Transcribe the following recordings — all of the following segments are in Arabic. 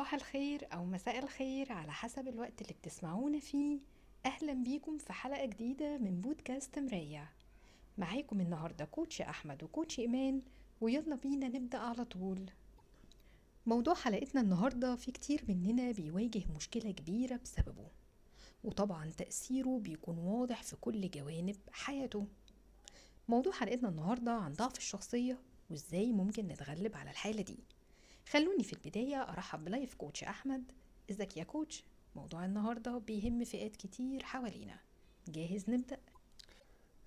صباح الخير أو مساء الخير على حسب الوقت اللي بتسمعونا فيه. أهلا بيكم في حلقة جديدة من بودكاست مراية. معاكم النهاردة كوتش أحمد وكوتش إيمان، ويلا بينا نبدأ على طول. موضوع حلقتنا النهاردة في كتير مننا بيواجه مشكلة كبيرة بسببه، وطبعا تأثيره بيكون واضح في كل جوانب حياته. موضوع حلقتنا النهاردة عن ضعف الشخصية وإزاي ممكن نتغلب على الحالة دي. خلوني في البداية أرحب بلايف كوتش أحمد. ازيك يا كوتش؟ موضوع النهاردة بيهم فئات كتير حوالينا، جاهز نبدأ؟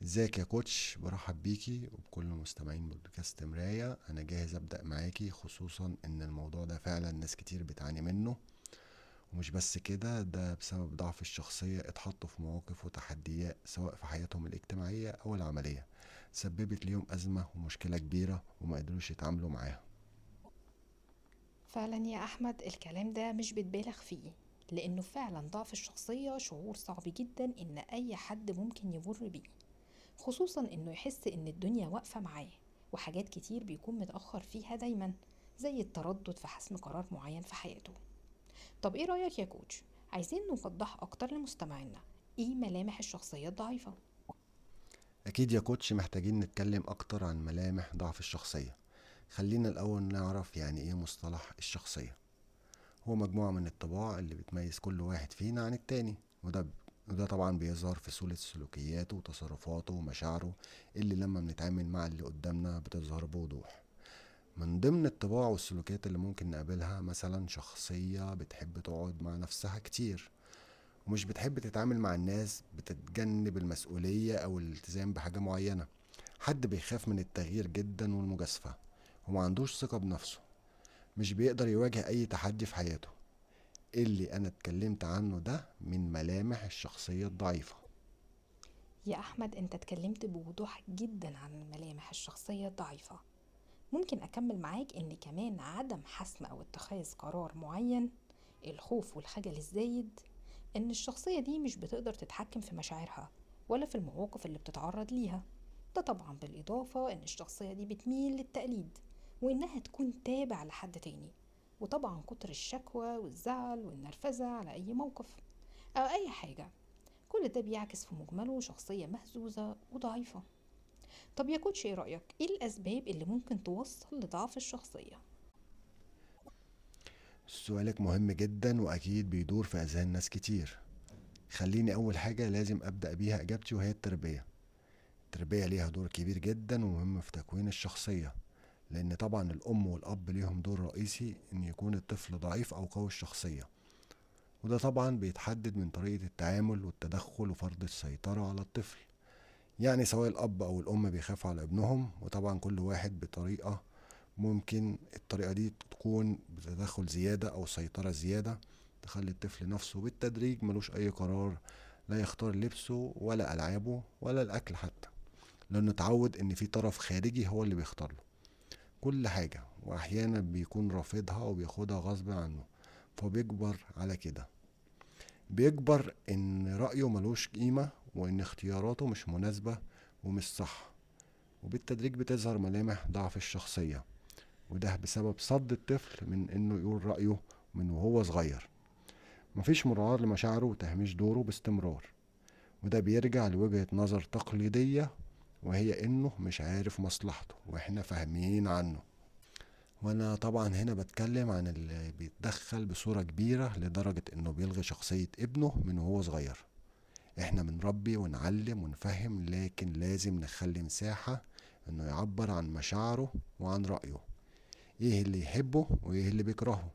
ازيك يا كوتش؟ برحب بيكي وبكل مستمعين بودكاست مراية. انا جاهز ابدأ معاكي، خصوصا ان الموضوع ده فعلا ناس كتير بتعاني منه. ومش بس كده، ده بسبب ضعف الشخصية اتحطوا في مواقف وتحديات سواء في حياتهم الاجتماعية او العملية سببت ليهم ازمة ومشكلة كبيرة وما قدروش يتعاملوا معاها. فعلا يا أحمد الكلام ده مش بتبالغ فيه، لأنه فعلا ضعف الشخصية شعور صعب جدا إن أي حد ممكن يمر بيه، خصوصا إنه يحس إن الدنيا واقفة معاه وحاجات كتير بيكون متأخر فيها دايما، زي التردد في حسم قرار معين في حياته. طب ايه رأيك يا كوتش؟ عايزين نوضح أكتر لمستمعينا ايه ملامح الشخصية الضعيفة. اكيد يا كوتش، محتاجين نتكلم اكتر عن ملامح ضعف الشخصية. خلينا الاول نعرف يعني ايه مصطلح الشخصية. هو مجموعة من الطباع اللي بتميز كل واحد فينا عن التاني، وده طبعا بيظهر في صورة سلوكياته وتصرفاته ومشاعره اللي لما بنتعامل مع اللي قدامنا بتظهر بوضوح. من ضمن الطباع والسلوكيات اللي ممكن نقابلها مثلا شخصية بتحب تقعد مع نفسها كتير ومش بتحب تتعامل مع الناس، بتتجنب المسؤولية أو الالتزام بحاجة معينة. حد بيخاف من التغيير جدا والمجازفة، وما عندوش ثقة بنفسه، مش بيقدر يواجه أي تحدي في حياته. اللي انا اتكلمت عنه ده من ملامح الشخصية الضعيفة. يا أحمد أنت اتكلمت بوضوح جدا عن ملامح الشخصية الضعيفة. ممكن أكمل معاك إن كمان عدم حسم أو اتخاذ قرار معين، الخوف والخجل الزايد، إن الشخصية دي مش بتقدر تتحكم في مشاعرها ولا في المواقف اللي بتتعرض ليها. ده طبعا بالإضافة إن الشخصية دي بتميل للتقليد وإنها تكون تابع لحد تاني، وطبعا كتر الشكوى والزعل والنرفزة على أي موقف أو أي حاجة، كل ده بيعكس في مجمله شخصية مهزوزة وضعيفة. طب يا كوتش ايه رأيك؟ ايه الأسباب اللي ممكن توصل لضعف الشخصية؟ سؤالك مهم جدا واكيد بيدور في اذهان ناس كتير. خليني اول حاجة لازم ابدأ بيها اجابتي، وهي التربية. التربية ليها دور كبير جدا ومهم في تكوين الشخصية، لان طبعا الام والاب ليهم دور رئيسي ان يكون الطفل ضعيف او قوي الشخصية. وده طبعا بيتحدد من طريقة التعامل والتدخل وفرض السيطرة على الطفل. يعني سواء الاب او الام بيخافوا على ابنهم، وطبعا كل واحد بطريقة. ممكن الطريقة دي تكون بتدخل زيادة أو سيطرة زيادة، تخلي الطفل نفسه بالتدريج ملوش أي قرار، لا يختار لبسه ولا ألعابه ولا الأكل حتى، لأنه اتعود إن في طرف خارجي هو اللي بيختار له كل حاجة، وأحيانا بيكون رافضها وبياخدها غصب عنه. فبيكبر على كده، بيكبر إن رأيه ملوش قيمة وإن اختياراته مش مناسبة ومش صح. وبالتدريج بتظهر ملامح ضعف الشخصية، وده بسبب صد الطفل من انه يقول رأيه من وهو صغير. مفيش مراعاة لمشاعره وتهميش دوره باستمرار، وده بيرجع لوجهة نظر تقليدية، وهي انه مش عارف مصلحته واحنا فاهمين عنه. وانا طبعا هنا بتكلم عن اللي بيتدخل بصورة كبيرة لدرجة انه بيلغي شخصية ابنه من وهو صغير. احنا بنربي ونعلم ونفهم، لكن لازم نخلي مساحة انه يعبر عن مشاعره وعن رأيه، ايه اللي يحبه وايه اللي بيكرهه.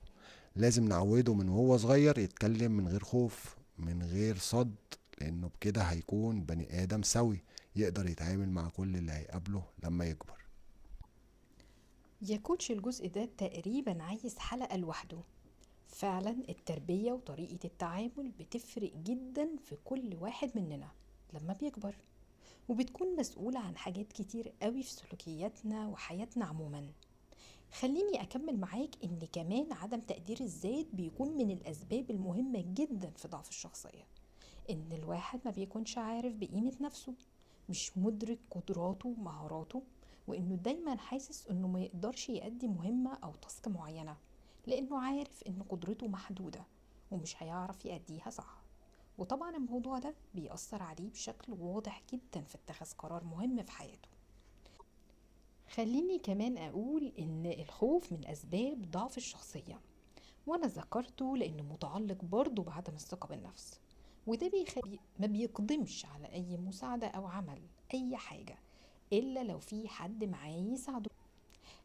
لازم نعوده من وهو صغير يتكلم من غير خوف من غير صد، لانه بكده هيكون بني ادم سوي يقدر يتعامل مع كل اللي هيقابله لما يكبر. يا كوتش الجزء ده تقريبا عايز حلقة لوحده. فعلا التربية وطريقة التعامل بتفرق جدا في كل واحد مننا لما بيكبر، وبتكون مسؤولة عن حاجات كتير قوي في سلوكياتنا وحياتنا عموما. خليني أكمل معاك إن كمان عدم تقدير الذات بيكون من الأسباب المهمة جدا في ضعف الشخصية. إن الواحد ما بيكونش عارف بقيمة نفسه، مش مدرك قدراته ومهاراته، وإنه دايما حاسس إنه ما يقدرش يأدي مهمة أو تاسك معينة لأنه عارف إن قدرته محدودة ومش هيعرف يأديها صح. وطبعا الموضوع ده بيأثر عليه بشكل واضح جدا في اتخاذ قرار مهم في حياته. خليني كمان أقول إن الخوف من أسباب ضعف الشخصية، وأنا ذكرته لأنه متعلق برضه بعدم الثقة بالنفس، وده بيخلي ما بيقدمش على أي مساعدة أو عمل أي حاجة إلا لو في حد معاه يساعده،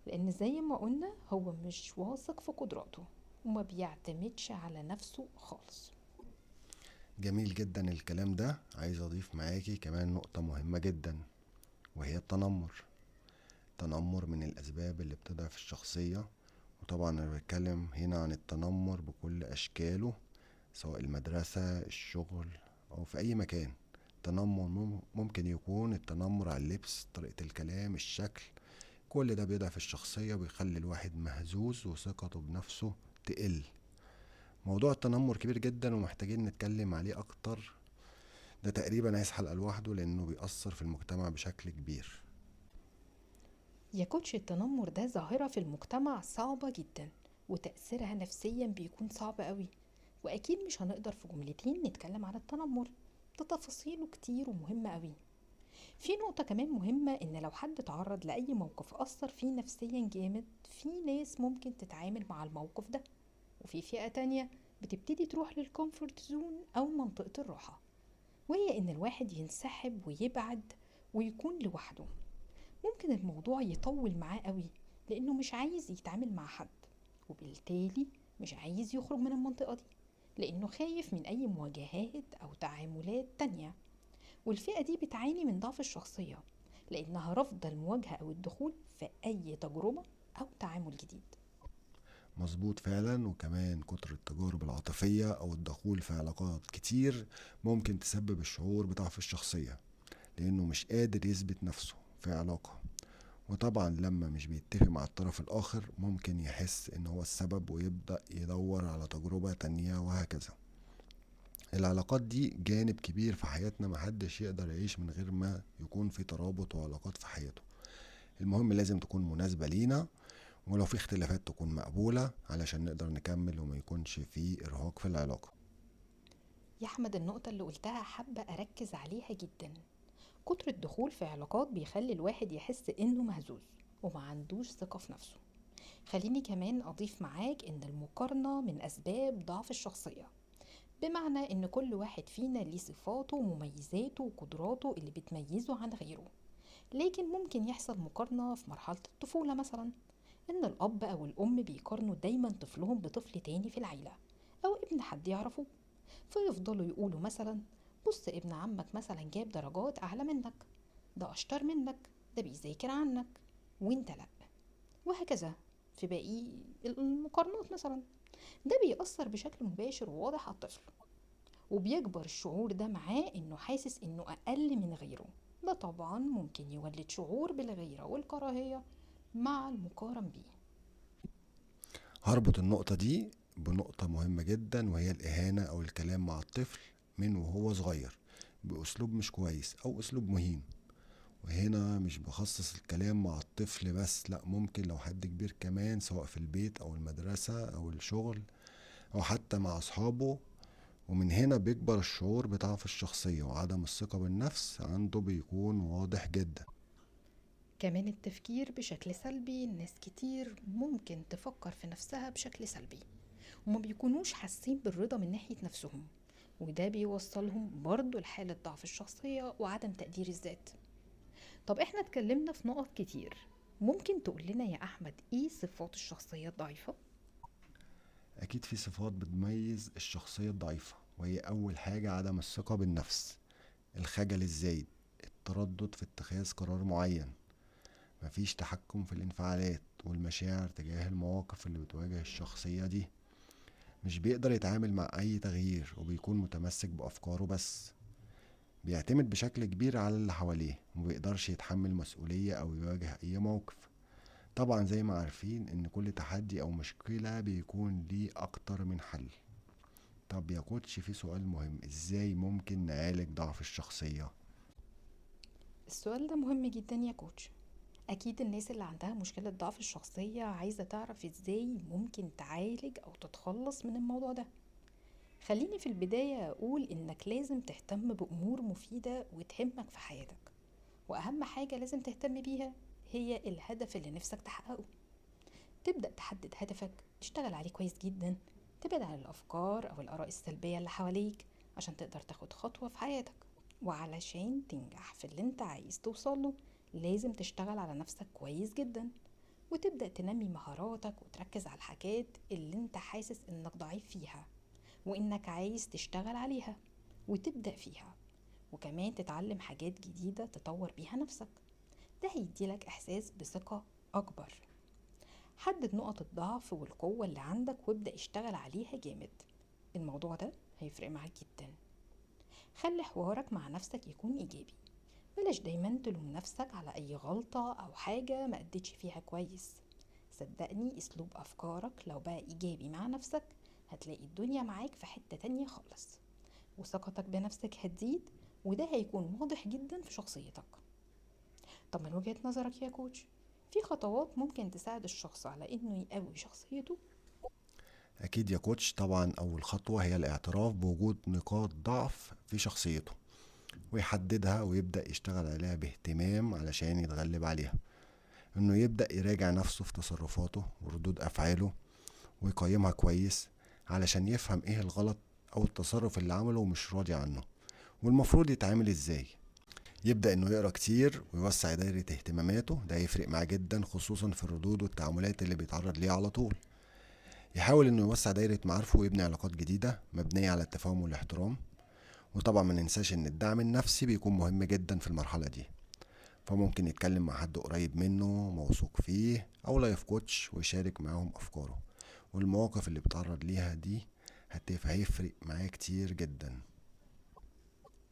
لأن زي ما قلنا هو مش واثق في قدراته وما بيعتمدش على نفسه خالص. جميل جدا الكلام ده. عايز اضيف معاكي كمان نقطة مهمة جدا، وهي التنمر. التنمر من الاسباب اللي بتضعف الشخصية، وطبعا انا بتكلم هنا عن التنمر بكل اشكاله، سواء المدرسة، الشغل، او في اي مكان. التنمر ممكن يكون التنمر على اللبس، طريقة الكلام، الشكل. كل ده بيضعف الشخصية وبيخلي الواحد مهزوز وثقته بنفسه تقل. موضوع التنمر كبير جدا ومحتاجين نتكلم عليه اكتر. ده تقريبا عايز حلقة لوحده لانه بيأثر في المجتمع بشكل كبير. يا كوتش، التنمر ده ظاهرة في المجتمع صعبة جدا، وتأثيرها نفسيا بيكون صعب قوي، وأكيد مش هنقدر في جملتين نتكلم عن التنمر، ده تفاصيله كتير ومهمة قوي. في نقطة كمان مهمة، إن لو حد تعرض لأي موقف أثر فيه نفسيا جامد، في ناس ممكن تتعامل مع الموقف ده، وفي فئة تانية بتبتدي تروح للكومفورت زون أو منطقة الراحة، وهي إن الواحد ينسحب ويبعد ويكون لوحده. ممكن الموضوع يطول معاه قوي لأنه مش عايز يتعامل مع حد، وبالتالي مش عايز يخرج من المنطقة دي لأنه خايف من أي مواجهات أو تعاملات تانية. والفئة دي بتعاني من ضعف الشخصية لأنها رافضة المواجهة أو الدخول في أي تجربة أو تعامل جديد. مظبوط فعلا. وكمان كتر التجارب العاطفية او الدخول في علاقات كتير ممكن تسبب الشعور بضعف الشخصية، لانه مش قادر يثبت نفسه في علاقة. وطبعا لما مش بيتفق مع الطرف الاخر ممكن يحس ان هو السبب ويبدأ يدور على تجربة تانية، وهكذا. العلاقات دي جانب كبير في حياتنا، محدش يقدر يعيش من غير ما يكون في ترابط وعلاقات في حياته. المهم لازم تكون مناسبة لينا، ولو في اختلافات تكون مقبولة علشان نقدر نكمل وما يكونش في إرهاق في العلاقة. يا أحمد، النقطة اللي قلتها حابة أركز عليها جدا. كتر الدخول في علاقات بيخلي الواحد يحس إنه مهزوز وما عندوش ثقة في نفسه. خليني كمان أضيف معاك إن المقارنة من أسباب ضعف الشخصية، بمعنى إن كل واحد فينا ليه صفاته ومميزاته وقدراته اللي بتميزه عن غيره. لكن ممكن يحصل مقارنة في مرحلة الطفولة مثلا، إن الأب أو الأم بيقارنوا دايما طفلهم بطفل تاني في العيلة أو ابن حد يعرفه، فيفضلوا يقولوا مثلا: بص ابن عمك مثلا جاب درجات أعلى منك، ده أشطر منك، ده بيذاكر عنك وانت لأ، وهكذا في باقي المقارنات مثلا. ده بيأثر بشكل مباشر وواضح على الطفل، وبيكبر الشعور ده معاه انه حاسس انه اقل من غيره. ده طبعا ممكن يولد شعور بالغيرة والكراهية مع المقارن بيه. هربط النقطة دي بنقطة مهمة جدا، وهي الإهانة أو الكلام مع الطفل من وهو صغير بأسلوب مش كويس أو أسلوب مهين. وهنا مش بخصص الكلام مع الطفل بس، لأ، ممكن لو حد كبير كمان، سواء في البيت أو المدرسة أو الشغل أو حتى مع أصحابه. ومن هنا بيكبر الشعور بضعف الشخصية، وعدم الثقة بالنفس عنده بيكون واضح جدا. كمان التفكير بشكل سلبي، ناس كتير ممكن تفكر في نفسها بشكل سلبي وما بيكونوش حاسين بالرضا من ناحية نفسهم، وده بيوصلهم برضو لحالة ضعف الشخصية وعدم تقدير الذات. طب احنا اتكلمنا في نقط كتير، ممكن تقول لنا يا أحمد ايه صفات الشخصية الضعيفة؟ أكيد في صفات بتميز الشخصية الضعيفة، وهي أول حاجة عدم الثقة بالنفس، الخجل الزايد، التردد في اتخاذ قرار معين، مفيش تحكم في الانفعالات والمشاعر تجاه المواقف اللي بتواجه الشخصية دي. مش بيقدر يتعامل مع أي تغيير، وبيكون متمسك بأفكاره بس. بيعتمد بشكل كبير على اللي حواليه، ومبيقدرش يتحمل مسؤولية أو يواجه أي موقف. طبعا زي ما عارفين إن كل تحدي أو مشكلة بيكون ليه أكتر من حل. طب يا كوتش، في سؤال مهم: إزاي ممكن نعالج ضعف الشخصية؟ السؤال ده مهم جدا يا كوتش. أكيد الناس اللي عندها مشكلة ضعف الشخصية عايزة تعرف إزاي ممكن تعالج أو تتخلص من الموضوع ده. خليني في البداية أقول إنك لازم تهتم بأمور مفيدة وتهمك في حياتك، وأهم حاجة لازم تهتم بيها هي الهدف اللي نفسك تحققه. تبدأ تحدد هدفك، تشتغل عليه كويس جدا، تبعد عن الأفكار أو الآراء السلبية اللي حواليك عشان تقدر تاخد خطوة في حياتك. وعلشان تنجح في اللي انت عايز توصله لازم تشتغل على نفسك كويس جدا، وتبدأ تنمي مهاراتك وتركز على الحاجات اللي انت حاسس انك ضعيف فيها وانك عايز تشتغل عليها وتبدأ فيها، وكمان تتعلم حاجات جديدة تطور بيها نفسك. ده هيديلك إحساس بثقة أكبر. حدد نقط الضعف والقوة اللي عندك وابدأ اشتغل عليها جامد. الموضوع ده هيفرق معاك جدا. خلي حوارك مع نفسك يكون إيجابي، بلاش دايما تلوم نفسك على أي غلطة أو حاجة ما أديتش فيها كويس. صدقني أسلوب أفكارك لو بقى إيجابي مع نفسك هتلاقي الدنيا معاك في حتة تانية خالص، وثقتك بنفسك هتزيد، وده هيكون واضح جدا في شخصيتك. طب من وجهة نظرك يا كوتش، في خطوات ممكن تساعد الشخص على انه يقوي شخصيته؟ أكيد يا كوتش، طبعا أول خطوة هي الاعتراف بوجود نقاط ضعف في شخصيته ويحددها ويبدأ يشتغل عليها باهتمام علشان يتغلب عليها. إنه يبدأ يراجع نفسه في تصرفاته وردود أفعاله ويقيمها كويس علشان يفهم إيه الغلط أو التصرف اللي عمله ومش راضي عنه والمفروض يتعامل إزاي. يبدأ إنه يقرأ كتير ويوسع دايرة اهتماماته، ده هيفرق معاه جدا خصوصا في الردود والتعاملات اللي بيتعرض ليها على طول. يحاول إنه يوسع دايرة معارفه ويبني علاقات جديدة مبنية على التفاهم والاحترام. وطبعا ما ننساش إن الدعم النفسي بيكون مهم جدا في المرحلة دي، فممكن يتكلم مع حد قريب منه موثوق فيه أو لايف كوتش ويشارك معاهم أفكاره والمواقف اللي بيتعرض ليها دي. هيفرق معاه كتير جدا.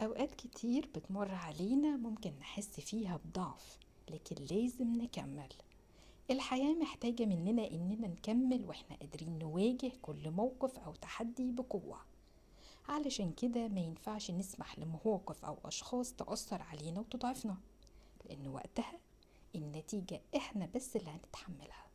اوقات كتير بتمر علينا ممكن نحس فيها بضعف، لكن لازم نكمل. الحياة محتاجة مننا اننا نكمل واحنا قادرين نواجه كل موقف او تحدي بقوة. علشان كده ما ينفعش نسمح لمواقف او اشخاص تأثر علينا وتضعفنا، لان وقتها النتيجة احنا بس اللي هنتحملها.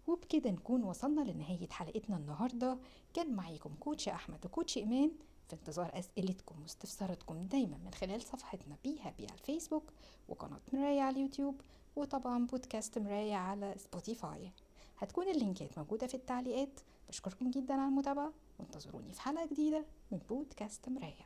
وبكده نكون وصلنا لنهاية حلقتنا النهاردة. كان معاكم كوتش أحمد وكوتش إيمان، في انتظار أسئلتكم واستفساراتكم دايما من خلال صفحتنا بيها على الفيسبوك، وقناة مراية على اليوتيوب، وطبعا بودكاست مراية على سبوتيفاي. هتكون اللينكات موجودة في التعليقات. بشكركم جدا على المتابعة، وانتظروني في حلقة جديدة من بودكاست مراية.